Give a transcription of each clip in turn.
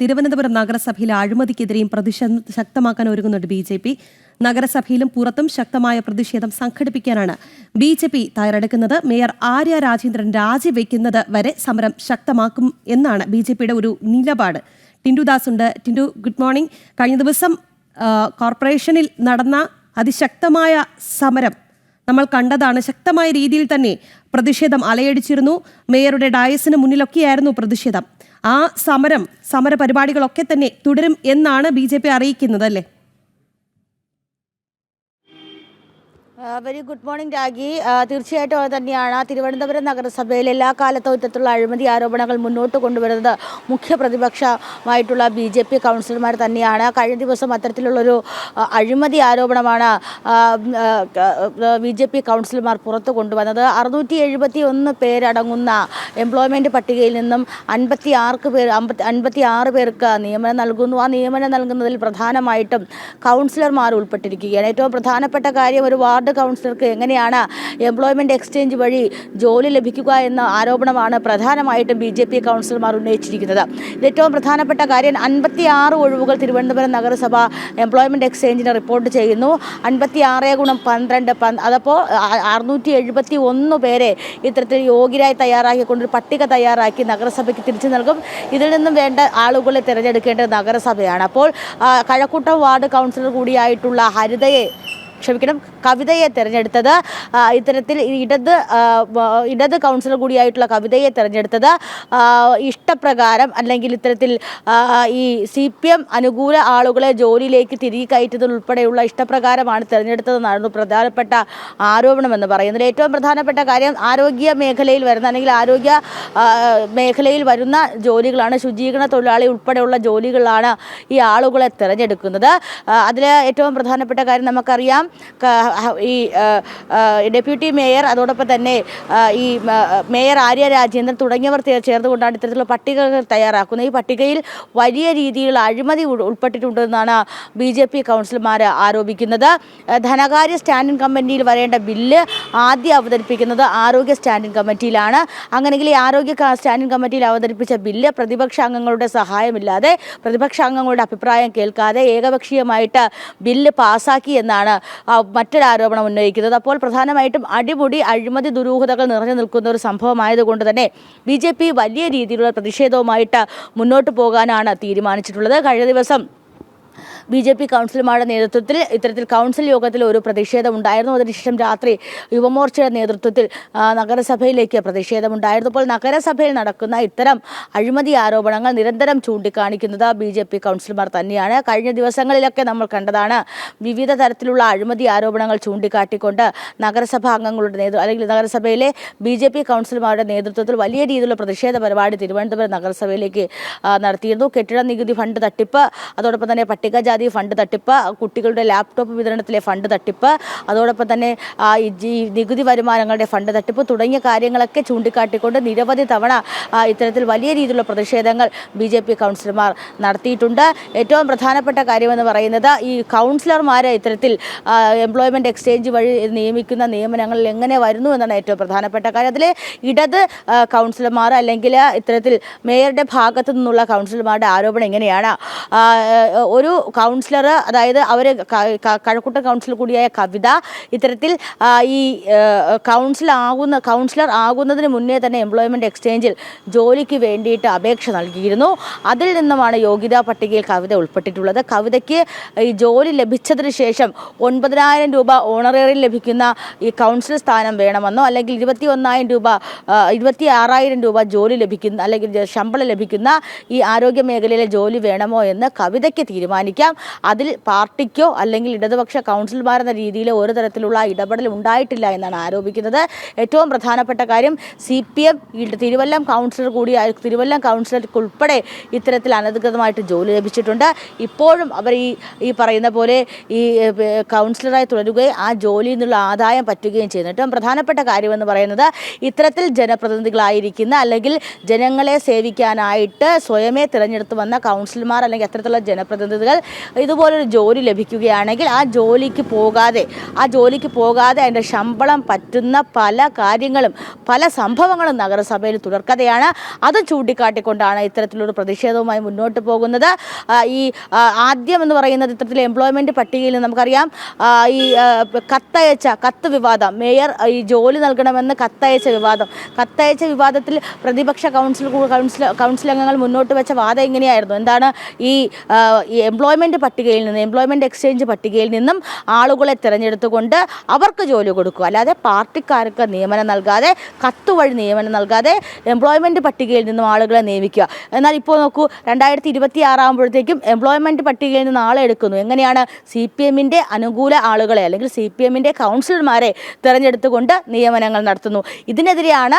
തിരുവനന്തപുരം നഗരസഭയിലെ അഴിമതിക്കെതിരെയും പ്രതിഷേധം ശക്തമാക്കാൻ ഒരുങ്ങുന്നുണ്ട് BJP. നഗരസഭയിലും പുറത്തും ശക്തമായ പ്രതിഷേധം സംഘടിപ്പിക്കാനാണ് BJP തയ്യാറെടുക്കുന്നത്. മേയർ ആര്യ രാജേന്ദ്രൻ രാജിവെക്കുന്നത് വരെ സമരം ശക്തമാക്കും എന്നാണ് BJPയുടെ ഒരു നിലപാട്. ടിൻഡു ദാസ് ഉണ്ട്. Tindu, good morning. കഴിഞ്ഞ ദിവസം കോർപ്പറേഷനിൽ നടന്ന അതിശക്തമായ സമരം നമ്മൾ കണ്ടതാണ്. ശക്തമായ രീതിയിൽ തന്നെ പ്രതിഷേധം അലയടിച്ചിരുന്നു. മേയറുടെ ഡയസിന് മുന്നിലൊക്കെയായിരുന്നു പ്രതിഷേധം. ആ സമര പരിപാടികളൊക്കെ തന്നെ തുടരും എന്നാണ് BJP അറിയിക്കുന്നത്, അല്ലേ? Very good morning ragi. തീർച്ചയായിട്ടും അത് തന്നെയാണ്. തിരുവനന്തപുരം നഗരസഭയിൽ എല്ലാ കാലത്തും ഇത്തരത്തിലുള്ള അഴിമതി ആരോപണങ്ങൾ മുന്നോട്ട് കൊണ്ടുവരുന്നത് മുഖ്യ പ്രതിപക്ഷമായിട്ടുള്ള BJP കൗൺസിലർമാർ തന്നെയാണ്. കഴിഞ്ഞ ദിവസം അത്തരത്തിലുള്ളൊരു അഴിമതി ആരോപണമാണ് BJP കൗൺസിലർമാർ പുറത്തു കൊണ്ടുവന്നത്. 671 പേരടങ്ങുന്ന എംപ്ലോയ്മെൻറ്റ് പട്ടികയിൽ നിന്നും 56 പേർക്ക് നിയമനം നൽകുന്നു. ആ നിയമനം നൽകുന്നതിൽ പ്രധാനമായിട്ടും കൗൺസിലർമാർ ഉൾപ്പെട്ടിരിക്കുകയാണ്. ഏറ്റവും പ്രധാനപ്പെട്ട കാര്യം, ഒരു വാർഡ് കൗൺസിലർക്ക് എങ്ങനെയാണ് എംപ്ലോയ്മെൻറ്റ് എക്സ്ചേഞ്ച് വഴി ജോലി ലഭിക്കുക എന്ന ആരോപണമാണ് പ്രധാനമായിട്ടും BJP കൗൺസിലർമാർ ഉന്നയിച്ചിരിക്കുന്നത്. ഏറ്റവും പ്രധാനപ്പെട്ട കാര്യം, 56 ഒഴിവുകൾ തിരുവനന്തപുരം നഗരസഭ എംപ്ലോയ്മെൻറ്റ് എക്സ്ചേഞ്ചിന് റിപ്പോർട്ട് ചെയ്യുന്നു. 56 × 12 അതപ്പോൾ 671 പേരെ ഇത്തരത്തിൽ യോഗ്യരായി തയ്യാറാക്കിക്കൊണ്ടൊരു പട്ടിക തയ്യാറാക്കി നഗരസഭയ്ക്ക് തിരിച്ചു നൽകും. ഇതിൽ നിന്നും വേണ്ട ആളുകളെ തിരഞ്ഞെടുക്കേണ്ടത് നഗരസഭയാണ്. അപ്പോൾ കഴക്കൂട്ടം വാർഡ് കൗൺസിലർ കൂടിയായിട്ടുള്ള കവിതയെ തിരഞ്ഞെടുത്തത്, ഇത്തരത്തിൽ ഇടത് കൗൺസിലർ കൂടിയായിട്ടുള്ള കവിതയെ തിരഞ്ഞെടുത്തത് ഇഷ്ടപ്രകാരം, അല്ലെങ്കിൽ ഇത്തരത്തിൽ ഈ CPM അനുകൂല ആളുകളെ ജോലിയിലേക്ക് തിരികെ കയറ്റുന്നതുൾപ്പെടെയുള്ള ഇഷ്ടപ്രകാരമാണ് തിരഞ്ഞെടുത്തതെന്നായിരുന്നു പ്രധാനപ്പെട്ട ആരോപണമെന്ന് പറയുന്നത്. ഏറ്റവും പ്രധാനപ്പെട്ട കാര്യം, ആരോഗ്യ മേഖലയിൽ വരുന്ന, അല്ലെങ്കിൽ ആരോഗ്യ മേഖലയിൽ വരുന്ന ജോലികളാണ്, ശുചീകരണ തൊഴിലാളി ഉൾപ്പെടെയുള്ള ജോലികളാണ് ഈ ആളുകളെ തിരഞ്ഞെടുക്കുന്നത്. അതിൽ ഏറ്റവും പ്രധാനപ്പെട്ട കാര്യം നമുക്കറിയാം, ഈ ഡെപ്യൂട്ടി മേയർ, അതോടൊപ്പം തന്നെ ഈ മേയർ ആര്യ രാജേന്ദ്രൻ തുടങ്ങിയവർ ചേർന്നുകൊണ്ടാണ് ഇത്തരത്തിലുള്ള പട്ടികകൾ തയ്യാറാക്കുന്നത്. ഈ പട്ടികയിൽ വലിയ രീതിയിലുള്ള അഴിമതി ഉൾപ്പെട്ടിട്ടുണ്ടെന്നാണ് BJP കൗൺസിലർമാർ ആരോപിക്കുന്നത്. ധനകാര്യ സ്റ്റാൻഡിംഗ് കമ്മിറ്റിയിൽ വരേണ്ട ബില്ല് ആദ്യം അവതരിപ്പിക്കുന്നത് ആരോഗ്യ സ്റ്റാൻഡിംഗ് കമ്മിറ്റിയിലാണ്. അങ്ങനെയെങ്കിൽ ഈ ആരോഗ്യ സ്റ്റാൻഡിംഗ് കമ്മിറ്റിയിൽ അവതരിപ്പിച്ച ബില്ല് പ്രതിപക്ഷ അംഗങ്ങളുടെ സഹായമില്ലാതെ, പ്രതിപക്ഷ അംഗങ്ങളുടെ അഭിപ്രായം കേൾക്കാതെ ഏകപക്ഷീയമായിട്ട് ബില്ല് പാസ്സാക്കി എന്നാണ് മറ്റൊരു ആരോപണം ഉന്നയിക്കുന്നത്. അപ്പോൾ പ്രധാനമായിട്ടും അടിമുടി അഴിമതി ദുരൂഹതകൾ നിറഞ്ഞു നിൽക്കുന്ന ഒരു സംഭവമായതുകൊണ്ട് തന്നെ BJP വലിയ രീതിയിലുള്ള പ്രതിഷേധവുമായിട്ട് മുന്നോട്ട് പോകാനാണ് തീരുമാനിച്ചിട്ടുള്ളത്. കഴിഞ്ഞ ദിവസം BJP കൗൺസിലർമാരുടെ നേതൃത്വത്തിൽ ഇത്തരത്തിൽ കൗൺസിൽ യോഗത്തിൽ ഒരു പ്രതിഷേധമുണ്ടായിരുന്നു. അതിനുശേഷം രാത്രി യുവമോർച്ചയുടെ നേതൃത്വത്തിൽ നഗരസഭയിലേക്ക് പ്രതിഷേധമുണ്ടായിരുന്നു. അപ്പോൾ നഗരസഭയിൽ നടക്കുന്ന ഇത്തരം അഴിമതി ആരോപണങ്ങൾ നിരന്തരം ചൂണ്ടിക്കാണിക്കുന്നത് BJP കൗൺസിലർമാർ തന്നെയാണ്. കഴിഞ്ഞ ദിവസങ്ങളിലൊക്കെ നമ്മൾ കണ്ടതാണ്, വിവിധ തരത്തിലുള്ള അഴിമതി ആരോപണങ്ങൾ ചൂണ്ടിക്കാട്ടിക്കൊണ്ട് നഗരസഭാ അംഗങ്ങളുടെ അല്ലെങ്കിൽ നഗരസഭയിലെ BJP കൗൺസിലർമാരുടെ നേതൃത്വത്തിൽ വലിയ രീതിയിലുള്ള പ്രതിഷേധ പരിപാടി തിരുവനന്തപുരം നഗരസഭയിലേക്ക് നടത്തിയിരുന്നു. കെട്ടിട നികുതി ഫണ്ട് തട്ടിപ്പ്, അതോടൊപ്പം തന്നെ പട്ടികജാതി ഫണ്ട് തട്ടിപ്പ്, കുട്ടികളുടെ ലാപ്ടോപ്പ് വിതരണത്തിലെ ഫണ്ട് തട്ടിപ്പ്, അതോടൊപ്പം തന്നെ നികുതി വരുമാനങ്ങളുടെ ഫണ്ട് തട്ടിപ്പ് തുടങ്ങിയ കാര്യങ്ങളൊക്കെ ചൂണ്ടിക്കാട്ടിക്കൊണ്ട് നിരവധി തവണ ഇത്തരത്തിൽ വലിയ രീതിയിലുള്ള പ്രതിഷേധങ്ങൾ BJP കൗൺസിലർമാർ നടത്തിയിട്ടുണ്ട്. ഏറ്റവും പ്രധാനപ്പെട്ട കാര്യമെന്ന് പറയുന്നത്, ഈ കൗൺസിലർമാർ ഇത്തരത്തിൽ എംപ്ലോയ്മെൻറ്റ് എക്സ്ചേഞ്ച് വഴി നിയമിക്കുന്ന നിയമനങ്ങളിൽ എങ്ങനെ വരുന്നു എന്നാണ് ഏറ്റവും പ്രധാനപ്പെട്ട കാര്യം. അതിൽ ഇടത് കൗൺസിലർമാർ, അല്ലെങ്കിൽ ഇത്തരത്തിൽ മേയറുടെ ഭാഗത്തു നിന്നുള്ള കൗൺസിലർമാരുടെ ആരോപണം എങ്ങനെയാണ്, ഒരു കൗൺസിലർ, അതായത് അവർ കഴക്കൂട്ടം കൗൺസിലർ കൂടിയായ കവിത ഇത്തരത്തിൽ ഈ കൗൺസിലർ ആകുന്നതിന് മുന്നേ തന്നെ എംപ്ലോയ്മെൻറ്റ് എക്സ്ചേഞ്ചിൽ ജോലിക്ക് വേണ്ടിയിട്ട് അപേക്ഷ നൽകിയിരുന്നു. അതിൽ നിന്നുമാണ് യോഗ്യതാ പട്ടികയിൽ കവിത ഉൾപ്പെട്ടിട്ടുള്ളത്. കവിതയ്ക്ക് ഈ ജോലി ലഭിച്ചതിന് ശേഷം 9,000 രൂപ ഓണറേറിയം ലഭിക്കുന്ന ഈ കൗൺസിലർ സ്ഥാനം വേണമെന്നോ, അല്ലെങ്കിൽ 26,000 രൂപ ജോലി ലഭിക്കുന്ന, അല്ലെങ്കിൽ ശമ്പളം ലഭിക്കുന്ന ഈ ആരോഗ്യ മേഖലയിലെ ജോലി വേണമോ എന്ന് കവിതയ്ക്ക് തീരുമാനിക്കാം. അതിൽ പാർട്ടിക്കോ അല്ലെങ്കിൽ ഇടതുപക്ഷ കൗൺസിലർമാരെന്ന രീതിയിൽ ഒരു തരത്തിലുള്ള ഇടപെടൽ ഉണ്ടായിട്ടില്ല എന്നാണ് ആരോപിക്കുന്നത്. ഏറ്റവും പ്രധാനപ്പെട്ട കാര്യം, CPM തിരുവല്ലം കൗൺസിലർക്കുൾപ്പെടെ ഇത്തരത്തിൽ അനധികൃതമായിട്ട് ജോലി ലഭിച്ചിട്ടുണ്ട്. ഇപ്പോഴും അവർ ഈ പറയുന്ന പോലെ ഈ കൗൺസിലറായി തുടരുകയും ആ ജോലിയിൽ നിന്നുള്ള ആദായം പറ്റുകയും ചെയ്യുന്നു. ഏറ്റവും പ്രധാനപ്പെട്ട കാര്യമെന്ന് പറയുന്നത്, ഇത്തരത്തിൽ ജനപ്രതിനിധികളായിരിക്കുന്ന, അല്ലെങ്കിൽ ജനങ്ങളെ സേവിക്കാനായിട്ട് സ്വയമേ തിരഞ്ഞെടുത്ത് വന്ന കൗൺസിലർമാർ, അല്ലെങ്കിൽ അത്തരത്തിലുള്ള ജനപ്രതിനിധികൾ ഇതുപോലൊരു ജോലി ലഭിക്കുകയാണെങ്കിൽ ആ ജോലിക്ക് പോകാതെ അതിൻ്റെ ശമ്പളം പറ്റുന്ന പല കാര്യങ്ങളും പല സംഭവങ്ങളും നഗരസഭയിൽ തുടർക്കഥയാണ്. അതും ചൂണ്ടിക്കാട്ടിക്കൊണ്ടാണ് ഇത്തരത്തിലൊരു പ്രതിഷേധവുമായി മുന്നോട്ട് പോകുന്നത്. ഈ ആദ്യം എന്ന് പറയുന്നത് ഇത്തരത്തിൽ എംപ്ലോയ്മെൻറ്റ് പട്ടികയിൽ നമുക്കറിയാം ഈ കത്ത് വിവാദം, മേയർ ഈ ജോലി നൽകണമെന്ന് കത്തയച്ച വിവാദത്തിൽ പ്രതിപക്ഷ കൗൺസിൽ അംഗങ്ങൾ മുന്നോട്ട് വെച്ച വാദം ഇങ്ങനെയായിരുന്നു. എന്താണ് ഈ എംപ്ലോയ്മെൻറ്റ് എക്സ്ചേഞ്ച് പട്ടികയിൽ നിന്നും ആളുകളെ തിരഞ്ഞെടുത്തുകൊണ്ട് അവർക്ക് ജോലി കൊടുക്കുക, അല്ലാതെ പാർട്ടിക്കാർക്ക് നിയമനം നൽകാതെ, കത്ത് വഴി നിയമനം നൽകാതെ എംപ്ലോയ്മെൻറ്റ് പട്ടികയിൽ നിന്നും ആളുകളെ നിയമിക്കുക. എന്നാൽ ഇപ്പോൾ നോക്കൂ, 2026 ആകുമ്പോഴത്തേക്കും എംപ്ലോയ്മെൻറ്റ് പട്ടികയിൽ നിന്ന് ആളെ എടുക്കുന്നു. എങ്ങനെയാണ്? CPM-ൻ്റെ അനുകൂല ആളുകളെ അല്ലെങ്കിൽ CPM-ൻ്റെ കൗൺസിലർമാരെ തിരഞ്ഞെടുത്തുകൊണ്ട് നിയമനങ്ങൾ നടത്തുന്നു. ഇതിനെതിരെയാണ്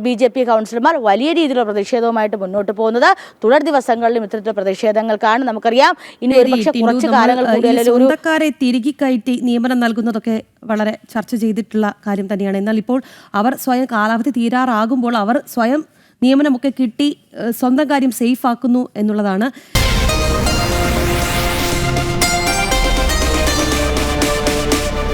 BJP കൗൺസിലർമാർ വലിയ രീതിയിലുള്ള പ്രതിഷേധവുമായിട്ട് മുന്നോട്ട് പോകുന്നത്. തുടർ ദിവസങ്ങളിലും ഇത്തരത്തിലുള്ള പ്രതിഷേധങ്ങൾക്കാണ്. നമുക്കറിയാം ഇനി ഒരുപക്ഷെ കുറച്ച് കാലങ്ങൾ കൂടി സ്വന്തക്കാരെ തിരികെ കയറ്റി നിയമനം നൽകുന്നതൊക്കെ വളരെ ചർച്ച ചെയ്തിട്ടുള്ള കാര്യം തന്നെയാണ്. എന്നാൽ ഇപ്പോൾ അവർ സ്വയം കാലാവധി തീരാറാകുമ്പോൾ അവർ സ്വയം നിയമനമൊക്കെ കിട്ടി സ്വന്തം കാര്യം സേഫ് ആക്കുന്നു എന്നുള്ളതാണ്.